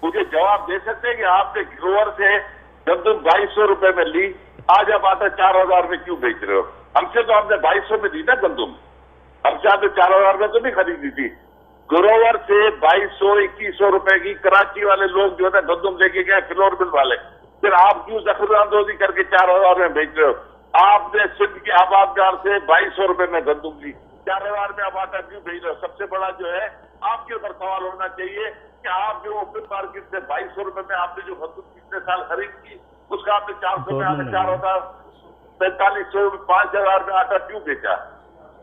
मुझे जवाब दे सकते हैं कि आपने ग्रोवर से गंदम 2200 रुपए में ली, आज आप आटा 4000 में क्यों बेच रहे हो? हमसे तो आपने 2200 में दी ना गंदम, हमसे आपने 4000 में तो नहीं खरीदी थी। ग्रोवर से 2200-2100 रुपए की कराची वाले लोग जो है गंदम लेके गए, फ्लोर मिल वाले, फिर आप क्यों दखलंदाजी करके 4000 में बेच रहे हो? आपने सिंध के आबादगार से 2200 रुपए में गंदम ली, 4000 में आप आटा क्यों भेज रहे हो? सबसे बड़ा जो है आपके ऊपर सवाल होना चाहिए कि आप जो ओपन मार्केट से 2200 रुपए में आपने जो गंदम पिछले साल खरीद की, उसका आपने 400 में आटा 4500 5000 में आटा क्यों बेचा?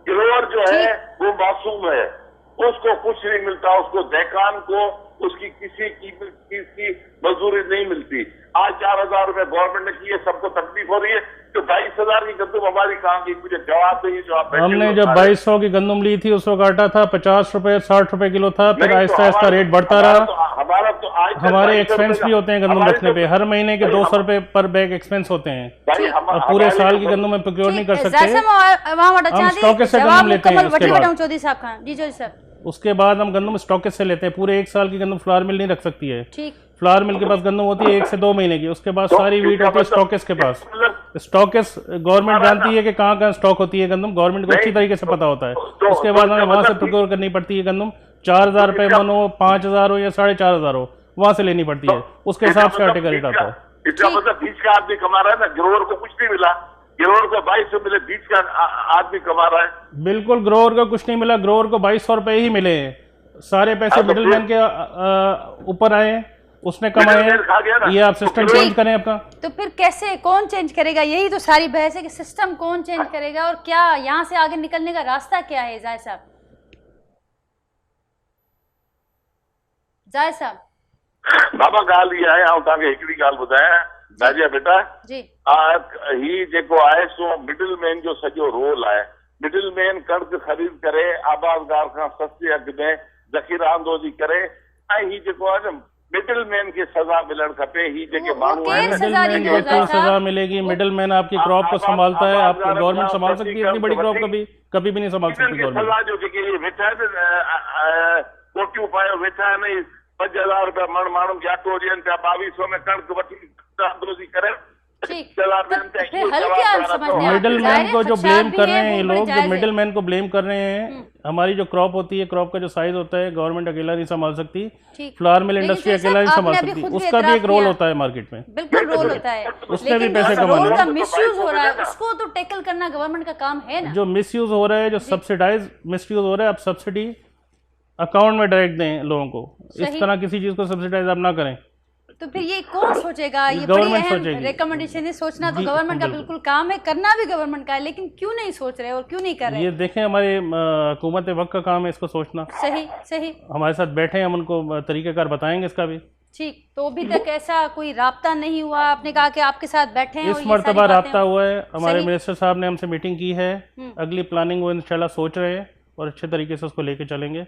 ग्रोवर जो है वो मासूम है, उसको कुछ नहीं मिलता, उसको दहकान को उसकी किसी की मजदूरी नहीं मिलती। आज 4000 रुपए गवर्नमेंट ने की है, सबको तकलीफ हो रही है, तो 22,000 की गंदम हमारी कहाँ गई? मुझे जवाब नहीं जो आप हमने जब 2200 की गंदम ली थी उस वक्त आटा था 50 रुपए 60 रुपए किलो था, फिर आहिस्ता आहिस्ता रेट बढ़ता रहा। हमारे एक्सपेंस भी होते हैं गंदम रखने पे, हर महीने के 200 रुपए पर बैग एक्सपेंस होते हैं, और पूरे साल की गंदम में प्रोक्योर नहीं कर सकते। हम स्टॉकेज से गंदम लेते हैं। उसके बाद हम गंदम स्टॉकेज से लेते हैं, पूरे एक साल की गंदम फ्लावर मिल नहीं रख सकती है। फ्लावर मिल के पास गंदम होती है 1 से 2 महीने की, उसके बाद सारी वीट होती है स्टॉकेज के पास। स्टॉकेज गवर्नमेंट जानती है कि कहाँ कहाँ स्टॉक होती है गंदम, गवर्नमेंट को अच्छी तरीके से पता होता है। उसके बाद हमें वहां से प्रोक्योर करनी पड़ती है गंदम, 4000 रुपए मन हो, 5000 हो या 4500 हो, वहां से लेनी पड़ती है, उसके हिसाब से आटे का रेट आता है। इसका मतलब बीच का आदमी कमा रहा है ना, ग्रोवर को कुछ नहीं मिला, ग्रोवर को 2200 मिले, बीच का आदमी कमा रहा है। बिल्कुल, ग्रोवर को कुछ नहीं मिला, ग्रोवर को 2200 रुपए ही मिले हैं, सारे पैसे मिडिलमैन के ऊपर आए, उसने कमाए हैं। ये आप सिस्टम चेंज करें अपना। तो फिर कैसे, कौन चेंज करेगा? यही तो सारी बहस है कि सिस्टम कौन चेंज करेगा और क्या यहाँ से आगे निकलने का रास्ता क्या है? जाहिद साहब, जाहिद साहब बाबा ॻाल्हि इहा आहे, ऐं तव्हांखे हिकिड़ी ॻाल्हि ॿुधायां नाजिया बेटा जी, ही जेको आहे सो मिडिल मैन जो सॼो रोल आहे। मिडिल मैन कणिक ख़रीद करे आबादगार खां सस्ते अघ में ज़ख़ीरा अंदोज़ी करे, ऐं ही जेको आहे न मिडिल मैन के सजा मिलण खपे। ही जेके माण्हू आहिनि, मिडिल मैन को क्यों सजा मिलेगी? मिडिल मैन आपकी क्रॉप को संभालता है, आपको गवर्नमेंट संभाल सकती है? इतनी बड़ी क्रॉप कभी भी नहीं संभाल सकती गवर्नमेंट। सजा जो जेके ये वेठा आहिनि कोटियूं पायो वेठा आहिनि, 5000 रुपया माण्हू खे अटो ॾियनि पिया, 2200 में कणिक वठी अंदोज़ी करे। मिडिल मैन को जो ब्लेम कर रहे हैं ये लोग, जो मिडिल मैन को ब्लेम कर रहे हैं, हमारी जो क्रॉप होती है, क्रॉप का जो साइज होता है, गवर्नमेंट अकेला नहीं संभाल सकती, फ्लावर मिल इंडस्ट्री अकेला नहीं संभाल सकती, उसका भी एक रोल होता है मार्केट में। बिल्कुल रोल होता है, उसमें भी पैसे कमाने हैं। मिसयूज हो रहा है, उसको तो टैकल करना गवर्नमेंट का काम है ना। जो मिसयूज हो रहा है, जो सब्सिडाइज मिसयूज हो रहा है, आप सब्सिडी अकाउंट में डायरेक्ट दें लोगों को, इस तरह किसी चीज को सब्सिडाइज आप ना करें। तो फिर ये कौन सोचेगा? ये बड़ी अहम रिकमेंडेशन है, सोचना तो गवर्नमेंट का बिल्कुल काम है, करना भी गवर्नमेंट का है, लेकिन क्यों नहीं सोच रहे और क्यों नहीं कर रहे? ये देखें, हमारे हुकूमत वक्त का काम है इसको सोचना। सही सही, हमारे साथ बैठे हैं, हम उनको तरीक़ेकार बताएंगे इसका भी। ठीक, तो अभी तक ऐसा कोई राब्ता नहीं हुआ? आपने कहा कि आपके साथ बैठे हैं, इस मरतबा राब्ता हुआ है, हमारे मिनिस्टर साहब ने हमसे मीटिंग की है, अगली प्लानिंग वो इंशाल्लाह सोच रहे हैं और अच्छे तरीके से उसको लेके चलेंगे।